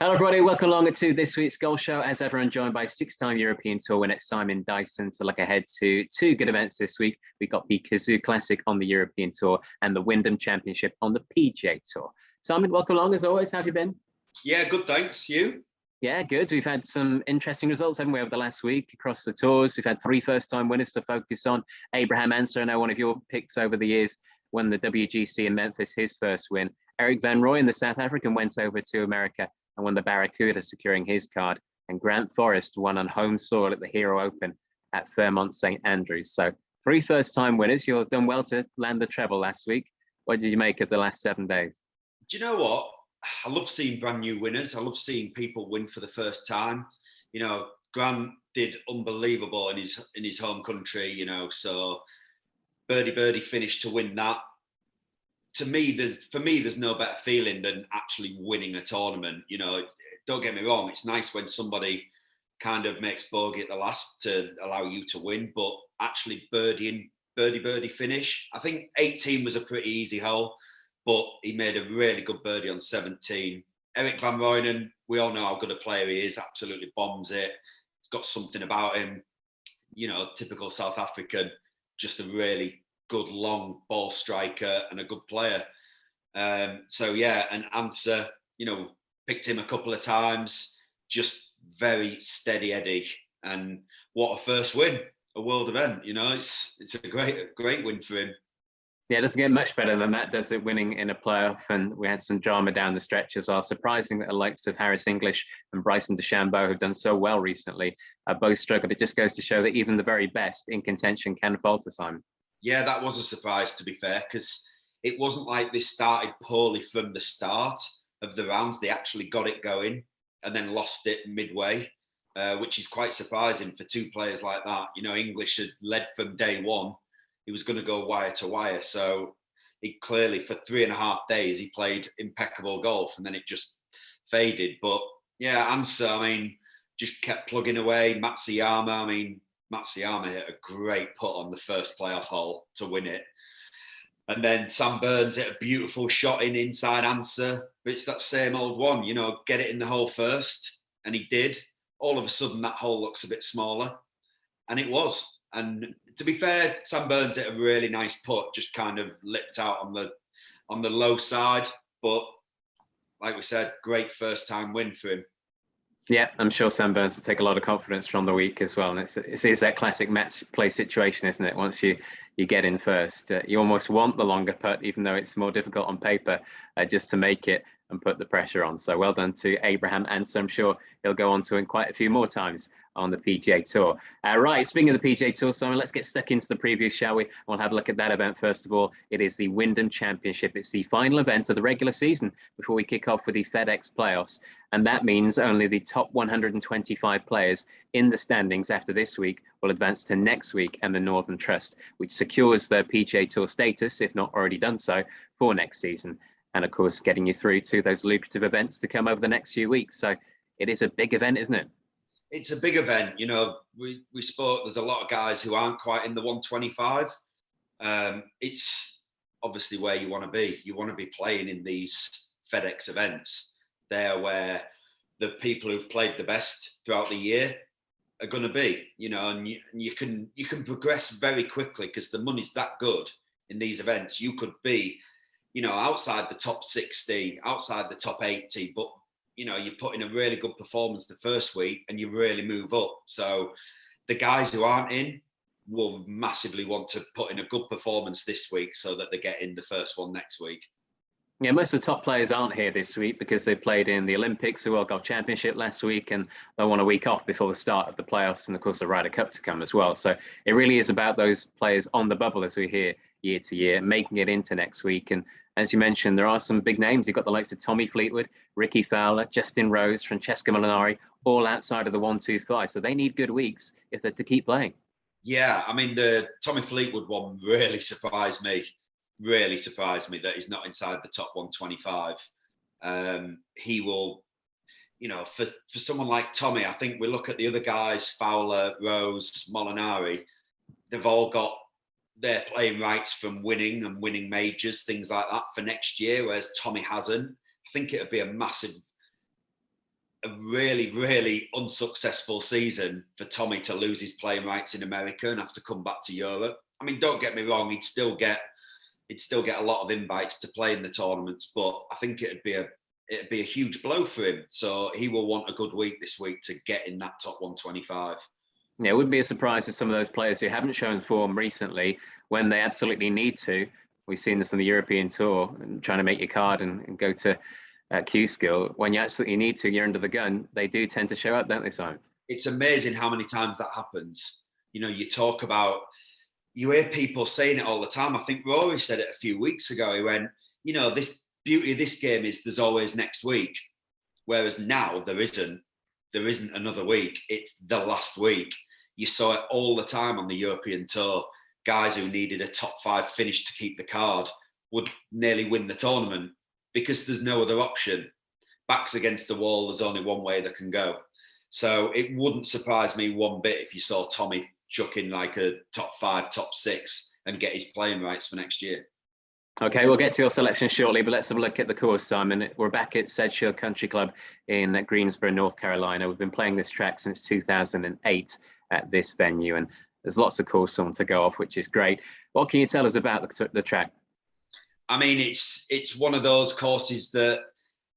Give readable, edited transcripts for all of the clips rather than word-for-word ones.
Hello, everybody. Welcome along to this week's Golf Show. As ever, I'm joined by six-time European Tour winner Simon Dyson to look ahead to two good events this week. We've got the Kazoo Classic on the European Tour and the Wyndham Championship on the PGA Tour. Simon, welcome along as always. How have you been? Yeah, good, thanks. You? Yeah, good. We've had some interesting results, haven't we, over the last week across the tours. We've had three first-time winners to focus on. Abraham Ancer, I know one of your picks over the years, won the WGC in Memphis, his first win. Erik van Rooyen, the South African, went over to America and won the Barracuda, securing his card. And Grant Forrest won on home soil at the Hero Open at Fairmont St Andrews. So three first-time winners. You've done well to land the treble last week. What did you make of the last 7 days? Do you know what? I love seeing brand new winners. I love seeing people win for the first time. You know, Grant did unbelievable in his home country, you know, so birdie finish to win that. For me, there's no better feeling than actually winning a tournament. You know, don't get me wrong, it's nice when somebody kind of makes bogey at the last to allow you to win, but actually birdie finish. I think 18 was a pretty easy hole, but he made a really good birdie on 17. Erik van Rooyen, we all know how good a player he is, absolutely bombs it. He's got something about him, you know, typical South African, just a really good long ball striker and a good player. So yeah, and Ancer, you know, picked him a couple of times, just very steady Eddie. And what a first win, a world event, you know, it's a great win for him. Yeah, it doesn't get much better than that, does it? Winning in a playoff, and we had some drama down the stretch as well. Surprising that the likes of Harris English and Bryson DeChambeau have done so well recently. Both struggled. It just goes to show that even the very best in contention can falter, Simon. Yeah, that was a surprise, to be fair, because it wasn't like they started poorly from the start of the rounds. They actually got it going and then lost it midway, which is quite surprising for two players like that. You know, English had led from day one. He was going to go wire to wire. So he clearly, for 3.5 days, he played impeccable golf and then it just faded. But yeah, Ancer, I mean, just kept plugging away. Matsuyama hit a great putt on the first playoff hole to win it. And then Sam Burns hit a beautiful shot inside Ancer. But it's that same old one, you know, get it in the hole first. And he did. All of a sudden, that hole looks a bit smaller. And it was. And to be fair, Sam Burns hit a really nice putt, just kind of lipped out on the low side. But like we said, great first time win for him. Yeah, I'm sure Sam Burns will take a lot of confidence from the week as well. And it's that classic match play situation, isn't it? Once you get in first, you almost want the longer putt, even though it's more difficult on paper, just to make it and put the pressure on. So well done to Abraham Ancer. I'm sure he'll go on to win quite a few more times on the PGA Tour. Right, speaking of the PGA Tour, Simon, let's get stuck into the preview, shall we? We'll have a look at that event first of all. It is the Wyndham Championship. It's the final event of the regular season before we kick off with the FedEx playoffs. And that means only the top 125 players in the standings after this week will advance to next week and the Northern Trust, which secures their PGA Tour status, if not already done so, for next season. And of course, getting you through to those lucrative events to come over the next few weeks. So it is a big event, isn't it? It's a big event. You know, we spoke, there's a lot of guys who aren't quite in the 125. It's obviously where you want to be. You want to be playing in these FedEx events. They're where the people who've played the best throughout the year are going to be, you know, and you can progress very quickly because the money's that good in these events. You could be, you know, outside the top 60, outside the top 80, but you know, you put in a really good performance the first week and you really move up. So the guys who aren't in will massively want to put in a good performance this week so that they get in the first one next week. Yeah, most of the top players aren't here this week because they played in the Olympics, the World Golf Championship last week, and they want a week off before the start of the playoffs and, of course, the Ryder Cup to come as well. So it really is about those players on the bubble, as we hear year to year, making it into next week. And as you mentioned, there are some big names. You've got the likes of Tommy Fleetwood, Ricky Fowler, Justin Rose, Francesco Molinari, all outside of the 125. So they need good weeks if they're to keep playing. Yeah, I mean, the Tommy Fleetwood one really surprised me that he's not inside the top 125. He will, you know, for someone like Tommy, I think we look at the other guys, Fowler, Rose, Molinari, they've all got their playing rights from winning majors, things like that for next year, whereas Tommy hasn't. I think it would be a massive a really, really unsuccessful season for Tommy to lose his playing rights in America and have to come back to Europe. I mean, don't get me wrong, he'd still get a lot of invites to play in the tournaments, but I think it'd be a huge blow for him. So he will want a good week this week to get in that top 125. Yeah, it wouldn't be a surprise to some of those players who haven't shown form recently when they absolutely need to. We've seen this on the European Tour, and trying to make your card and go to Q Skill. When you absolutely need to, you're under the gun. They do tend to show up, don't they, Simon? It's amazing how many times that happens. You know, you hear people saying it all the time. I think Rory said it a few weeks ago. He went, you know, this beauty of this game is there's always next week. Whereas now there isn't another week. It's the last week. You saw it all the time on the European Tour. Guys who needed a top 5 finish to keep the card would nearly win the tournament because there's no other option. Backs against the wall, there's only one way that can go. So it wouldn't surprise me one bit if you saw Tommy chuck in like a top 5, top 6 and get his playing rights for next year. Okay, we'll get to your selection shortly, but let's have a look at the course, Simon. We're back at Sedgefield Country Club in Greensboro, North Carolina. We've been playing this track since 2008 at this venue, and there's lots of course on to go off, which is great. What can you tell us about the track? I mean, it's one of those courses that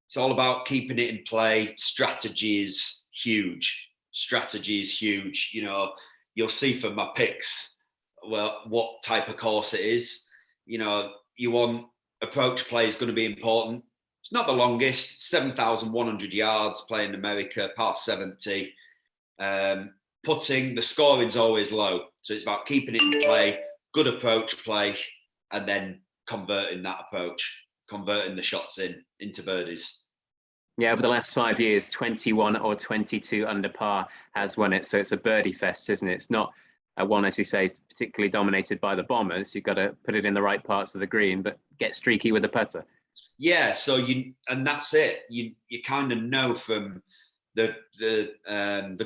it's all about keeping it in play. Strategy is huge. You know, you'll see from my picks, well, what type of course it is. You know, you want approach play is going to be important. It's not the longest, 7,100 yards playing America, par 70. Putting, the scoring's always low. So it's about keeping it in play, good approach play, and then converting the shots into birdies. Yeah, over the last 5 years, 21 or 22 under par has won it. So it's a birdie fest, isn't it? It's not a one, as you say, particularly dominated by the bombers. You've got to put it in the right parts of the green, but get streaky with the putter. Yeah, so and that's it. You kind of know from the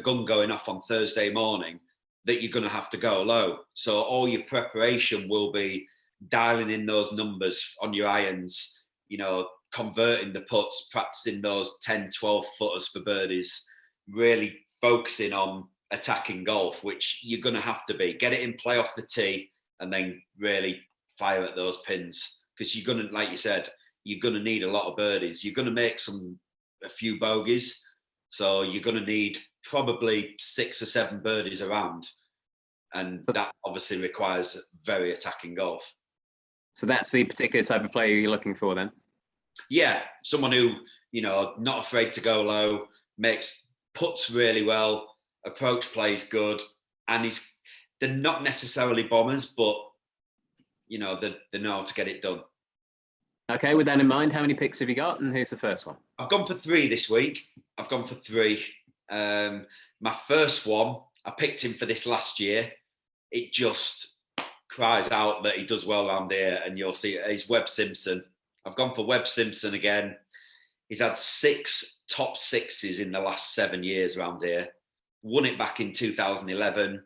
gun going off on Thursday morning that you're going to have to go low. So all your preparation will be dialing in those numbers on your irons, you know, converting the putts, practicing those 10, 12 footers for birdies, really focusing on attacking golf, which you're going to have to be. Get it in play off the tee and then really fire at those pins, because you're going to, like you said, you're going to need a lot of birdies. You're going to make a few bogeys. So you're going to need probably 6 or 7 birdies around. And that obviously requires very attacking golf. So that's the particular type of player you're looking for then? Yeah, someone who, you know, not afraid to go low, makes putts really well, approach plays good, and they're not necessarily bombers, but, you know, they know how to get it done. Okay, with that in mind, how many picks have you got, and who's the first one? I've gone for 3 this week. My first one, I picked him for this last year. It just cries out that he does well around here, and you'll see it. He's Webb Simpson. I've gone for Webb Simpson again. He's had 6 top 6s in the last 7 years around here. Won it back in 2011.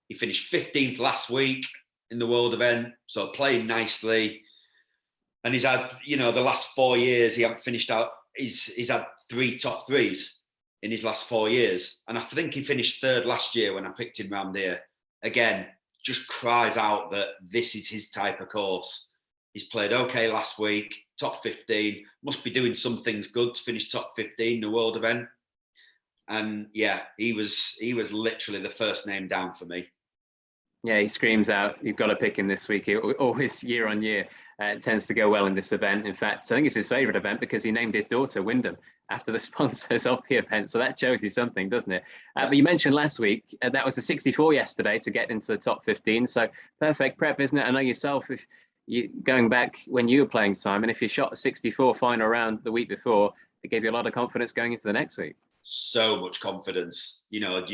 He finished 15th last week in the world event, so playing nicely. And he's had, you know, the last 4 years, he hasn't finished out. He's had 3 top 3s in his last 4 years. And I think he finished 3rd last year when I picked him round here. Again, just cries out that this is his type of course. He's played okay last week, top 15. Must be doing some things good to finish top 15 in the world event. And yeah, he was literally the first name down for me. Yeah, he screams out, you've got to pick him this week. He always, year on year, tends to go well in this event. In fact, I think it's his favourite event because he named his daughter Wyndham after the sponsors of the event. So that shows you something, doesn't it? But you mentioned last week, that was a 64 yesterday to get into the top 15. So perfect prep, isn't it? I know yourself, if you going back when you were playing, Simon, if you shot a 64 final round the week before, it gave you a lot of confidence going into the next week. So much confidence. You know,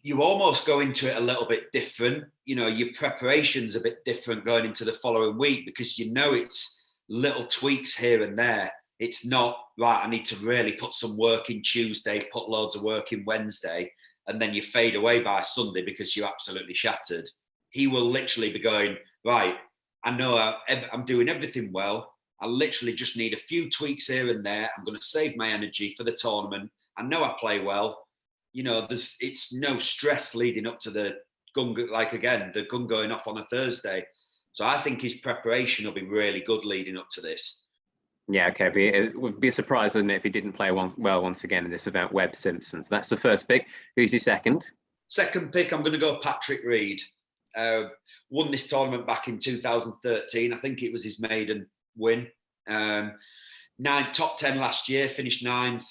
you almost go into it a little bit different. You know, your preparation's a bit different going into the following week because you know it's little tweaks here and there. It's not, right, I need to really put some work in Tuesday, put loads of work in Wednesday, and then you fade away by Sunday because you're absolutely shattered. He will literally be going, right, I know I'm doing everything well. I literally just need a few tweaks here and there. I'm going to save my energy for the tournament. I know I play well. You know, it's no stress leading up to the gun, the gun going off on a Thursday. So I think his preparation will be really good leading up to this. Yeah, okay. It would be a surprise, wouldn't it, if he didn't play once again in this event, Webb Simpson. So that's the first pick. Who's your second? Second pick, I'm going to go Patrick Reed. Won this tournament back in 2013. I think it was his maiden win. Top 10 last year, finished 9th.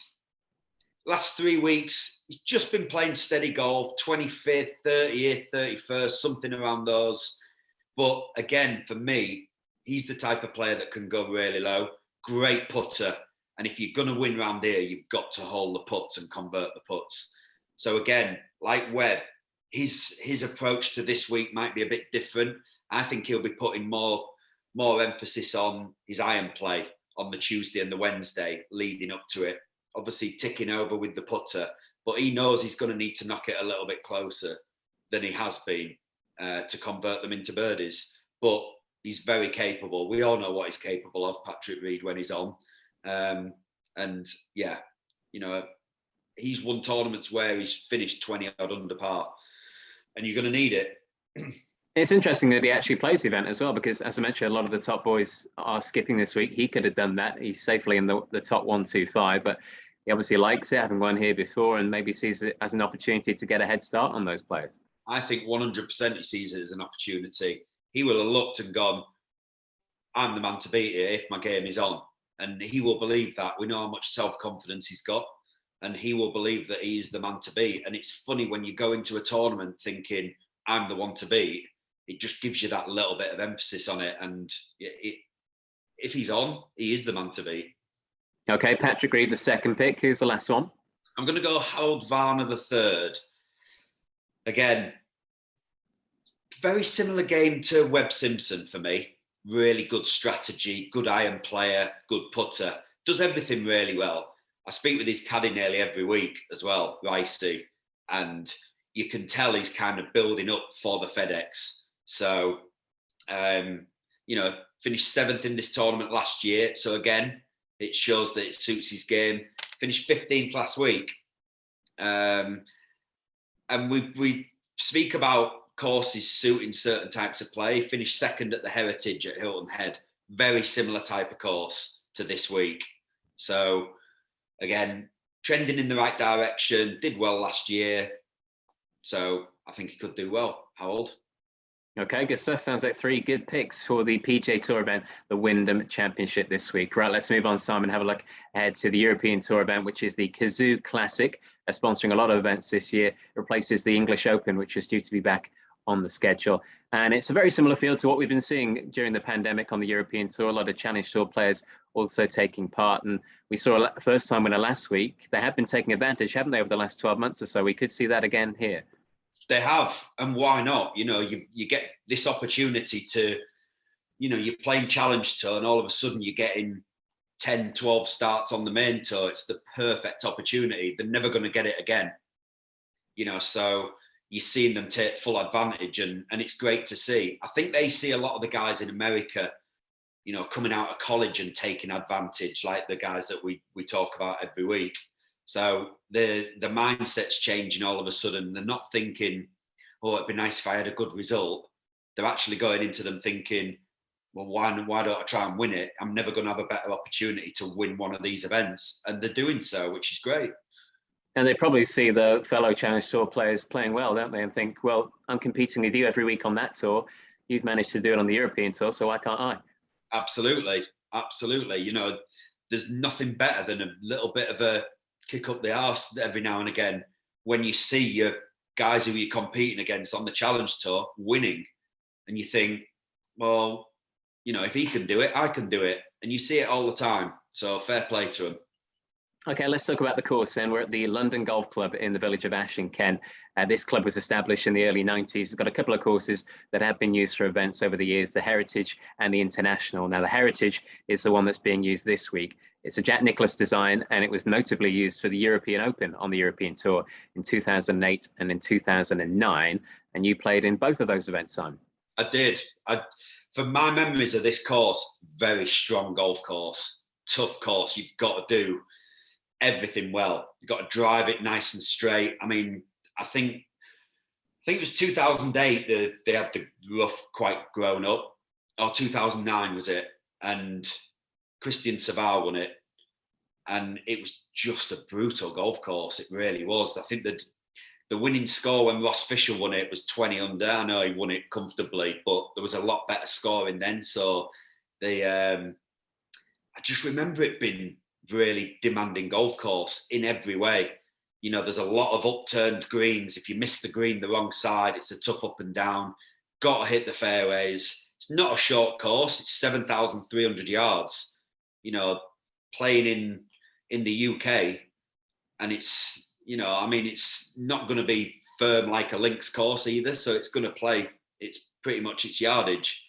Last 3 weeks, he's just been playing steady golf, 25th, 30th, 31st, something around those. But again, for me, he's the type of player that can go really low. Great putter. And if you're going to win round here, you've got to hold the putts and convert the putts. So again, like Webb, his approach to this week might be a bit different. I think he'll be putting more emphasis on his iron play on the Tuesday and the Wednesday leading up to it. Obviously ticking over with the putter, but he knows he's going to need to knock it a little bit closer than he has been to convert them into birdies. But he's very capable. We all know what he's capable of, Patrick Reed, when he's on. And yeah, you know, he's won tournaments where he's finished 20 odd under par, and you're going to need it. It's interesting that he actually plays the event as well, because as I mentioned, a lot of the top boys are skipping this week. He could have done that. He's safely in the top 1, 2, 5, but he obviously likes it, having won here before, and maybe sees it as an opportunity to get a head start on those players. I think 100% he sees it as an opportunity. He will have looked and gone, I'm the man to beat here if my game is on. And he will believe that. We know how much self-confidence he's got, and he will believe that he is the man to beat. And it's funny when you go into a tournament thinking, I'm the one to beat, it just gives you that little bit of emphasis on it. And if he's on, he is the man to beat. Okay, Patrick Reed, the second pick. Who's the last one? I'm going to go Harold Varner, the third. Again, very similar game to Webb Simpson for me. Really good strategy, good iron player, good putter. Does everything really well. I speak with his caddy nearly every week as well, Ricey, and you can tell he's kind of building up for the FedEx. So, you know, finished 7th in this tournament last year. So again, it shows that it suits his game. Finished 15th last week. And we speak about courses suiting certain types of play. Finished 2nd at the Heritage at Hilton Head. Very similar type of course to this week. So again, trending in the right direction. Did well last year. So I think he could do well. Harold? Okay, good stuff. Sounds like 3 good picks for the PGA Tour event, the Wyndham Championship this week. Right, let's move on, Simon, have a look ahead to the European Tour event, which is the Kazoo Classic, sponsoring a lot of events this year. It replaces the English Open, which is due to be back on the schedule. And it's a very similar field to what we've been seeing during the pandemic on the European Tour. A lot of Challenge Tour players also taking part. And we saw a first-time winner last week. They have been taking advantage, haven't they, over the last 12 months or so? We could see that again here. They have, and why not? You know, you get this opportunity to, you know, you're playing Challenge Tour and all of a sudden you're getting 10, 12 starts on the main tour. It's the perfect opportunity. They're never going to get it again. You know, so you're seeing them take full advantage, and it's great to see. I think they see a lot of the guys in America, you know, coming out of college and taking advantage, like the guys that we talk about every week. So the mindset's changing all of a sudden. They're not thinking, oh, it'd be nice if I had a good result. They're actually going into them thinking, well, why don't I try and win it? I'm never going to have a better opportunity to win one of these events. And they're doing so, which is great. And they probably see the fellow Challenge Tour players playing well, don't they? And think, well, I'm competing with you every week on that tour. You've managed to do it on the European Tour, so why can't I? Absolutely. Absolutely. You know, there's nothing better than a little bit of a kick up the arse every now and again when you see your guys who you're competing against on the Challenge Tour winning, and you think, well, you know, if he can do it, I can do it. And you see it all the time. So fair play to him. Okay, let's talk about the course then. We're at the London Golf Club in the village of Ash in Kent. This club was established in the early 90s. It's got a couple of courses that have been used for events over the years, the Heritage and the International. Now, the Heritage is the one that's being used this week. It's a Jack Nicklaus design, and it was notably used for the European Open on the European Tour in 2008 and in 2009. And you played in both of those events, Simon. I did. from my memories of this course, very strong golf course, tough course. You've got to do everything well. You've got to drive it nice and straight. I mean, I think it was 2008 that they had the rough quite grown up, or 2009 was it? And Christian Savard won it. And it was just a brutal golf course. It really was. I think that the winning score when Ross Fisher won it was 20 under. I know he won it comfortably, but there was a lot better scoring then. So I just remember it being really demanding golf course in every way. You know, there's a lot of upturned greens. If you miss the green the wrong side, it's a tough up and down. Got to hit the fairways. It's not a short course. It's 7,300 yards. You know, playing in the UK, and it's, you know, I mean, it's not going to be firm like a links course either. So it's going to play, it's pretty much its yardage.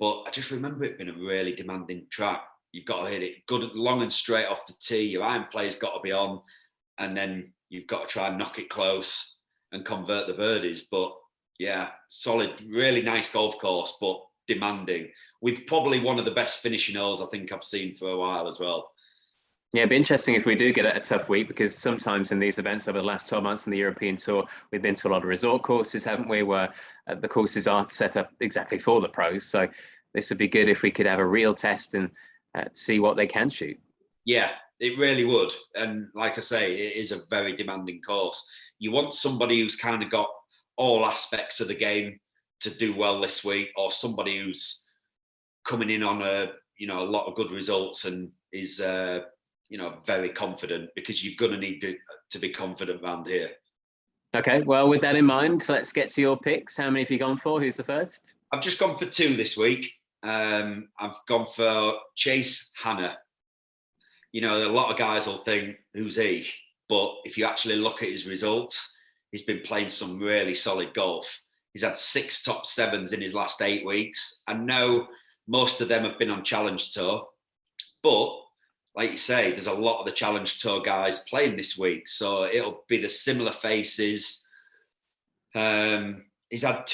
But I just remember it being a really demanding track. You've got to hit it good, long and straight off the tee. Your iron play's got to be on, and then you've got to try and knock it close and convert the birdies. But yeah, solid, really nice golf course, but demanding. With probably one of the best finishing holes I think I've seen for a while as well. Yeah, it'd be interesting if we do get a tough week, because sometimes in these events over the last 12 months in the European Tour, we've been to a lot of resort courses, haven't we, where the courses aren't set up exactly for the pros. So this would be good if we could have a real test and see what they can shoot. Yeah, it really would. And like I say, it is a very demanding course. You want somebody who's kind of got all aspects of the game to do well this week, or somebody who's coming in on a lot of good results and is very confident, because you're going to need to be confident around here. Okay, well, with that in mind, let's get to your picks. How many have you gone for? Who's the first? I've just gone for two this week. I've gone for Chase Hannah. You know, a lot of guys will think, who's he? But if you actually look at his results, he's been playing some really solid golf. He's had 6 top 7s in his last 8 weeks. I know most of them have been on Challenge Tour, but like you say, there's a lot of the Challenge Tour guys playing this week. So it'll be the similar faces. He's had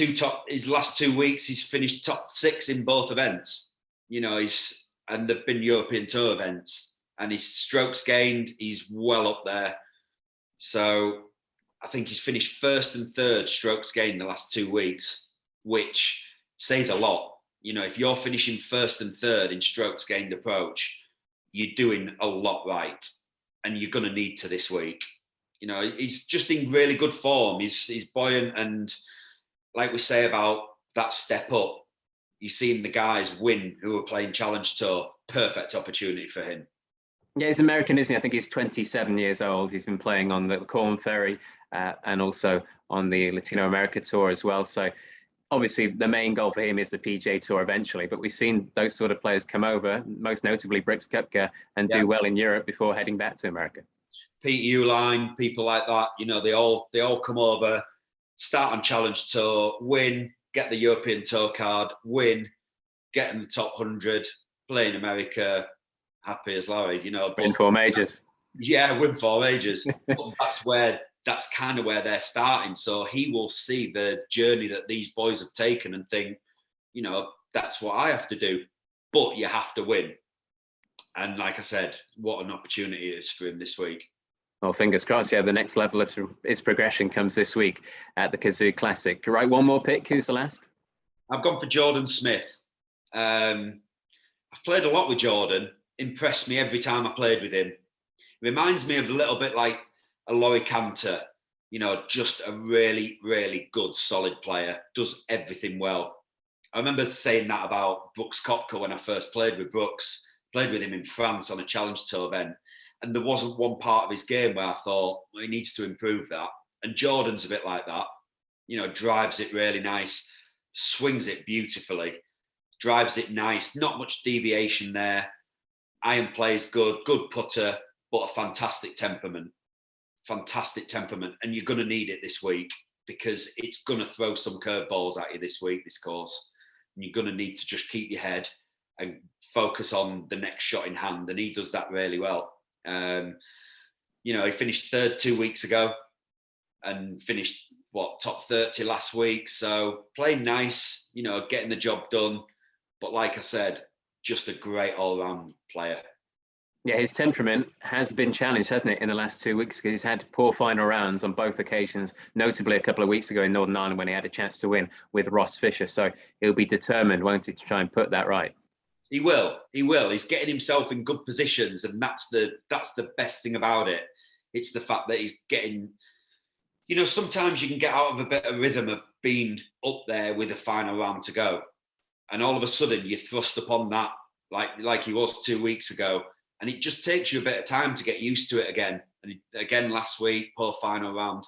his last 2 weeks, he's finished top 6 in both events. You know, and they've been European Tour events. And his strokes gained, he's well up there. So I think he's finished 1st and 3rd strokes gained the last 2 weeks, which says a lot. You know, if you're finishing 1st and 3rd in strokes gained approach, you're doing a lot right, and you're going to need to this week. You know, he's just in really good form. He's buoyant, and like we say about that step up, you're seeing the guys win who are playing Challenge Tour. Perfect opportunity for him. Yeah, he's American, isn't he? I think he's 27 years old. He's been playing on the Corn Ferry and also on the Latino America Tour as well. So obviously the main goal for him is the PGA Tour eventually, but we've seen those sort of players come over, most notably Brooks Koepka, and do well in Europe before heading back to America. Pete Uline, people like that, you know, they all come over, start on Challenge Tour, win, get the European Tour card, win, get in the top 100, play in America, happy as Larry, you know. Win 4 majors. Yeah, win 4 majors. That's kind of where they're starting. So he will see the journey that these boys have taken and think, you know, that's what I have to do. But you have to win. And like I said, what an opportunity it is for him this week. Well, fingers crossed. Yeah, the next level of his progression comes this week at the Kazoo Classic. Right, one more pick. Who's the last? I've gone for Jordan Smith. I've played a lot with Jordan. Impressed me every time I played with him. Reminds me of a little bit like a Laurie Cantor, you know, just a really, really good, solid player, does everything well. I remember saying that about Brooks Koepka when I first played with Brooks, played with him in France on a Challenge Tour event. And there wasn't one part of his game where I thought, well, he needs to improve that. And Jordan's a bit like that, you know, drives it really nice, swings it beautifully, drives it nice, not much deviation there. Iron play is good putter, but a fantastic temperament. And you're going to need it this week, because it's going to throw some curveballs at you this week, this course. And you're going to need to just keep your head and focus on the next shot in hand. And he does that really well. You know, he finished 3rd 2 weeks ago and finished, top 30 last week. So playing nice, you know, getting the job done. But like I said, just a great all-round player. Yeah, his temperament has been challenged, hasn't it, in the last 2 weeks, because he's had poor final rounds on both occasions, notably a couple of weeks ago in Northern Ireland when he had a chance to win with Ross Fisher. So he'll be determined, won't he, to try and put that right? He will. He will. He's getting himself in good positions, and that's the best thing about it. It's the fact that he's getting, you know, sometimes you can get out of a bit of rhythm of being up there with a final round to go, and all of a sudden you're thrust upon that, like he was 2 weeks ago. And it just takes you a bit of time to get used to it again. And again, last week, poor final round.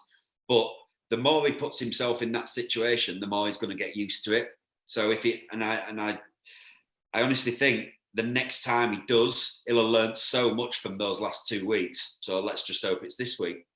But the more he puts himself in that situation, the more he's going to get used to it. So I honestly think the next time he does, he'll have learned so much from those last 2 weeks. So let's just hope it's this week.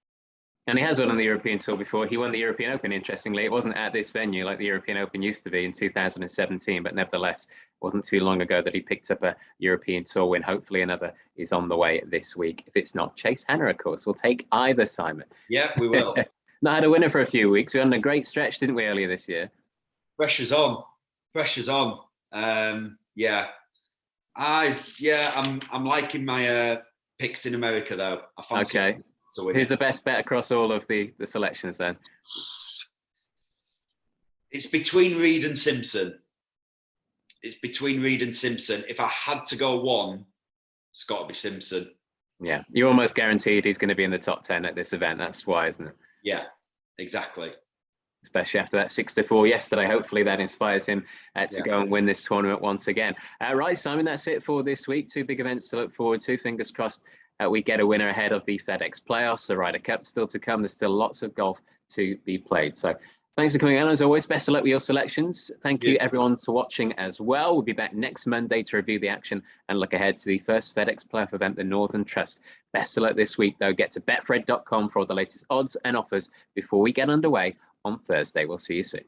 And he has won on the European Tour before. He won the European Open, interestingly. It wasn't at this venue like the European Open used to be in 2017, but nevertheless, it wasn't too long ago that he picked up a European Tour win. Hopefully another is on the way this week. If it's not Chase Hanna, of course, we'll take either, Simon. Yeah, we will. Not had a winner for a few weeks. We had a great stretch, didn't we, earlier this year? Pressure's on. Pressure's on. I'm liking my picks in America, though. I fancy. Okay. So who's the best bet across all of the selections then? It's between Reed and Simpson. If I had to go one, it's got to be Simpson. Yeah, you're almost guaranteed he's going to be in the top 10 at this event. That's why, isn't it? Yeah, exactly. Especially after that 6-4 yesterday. Hopefully that inspires him to go and win this tournament once again. Right, Simon, that's it for this week. 2 big events to look forward to. Fingers crossed we get a winner ahead of the FedEx playoffs. The Ryder Cup still to come. There's still lots of golf to be played. So thanks for coming on. As always, best of luck with your selections. Thank you, everyone, for watching as well. We'll be back next Monday to review the action and look ahead to the first FedEx playoff event, the Northern Trust. Best of luck this week, though. Get to betfred.com for all the latest odds and offers before we get underway on Thursday. We'll see you soon.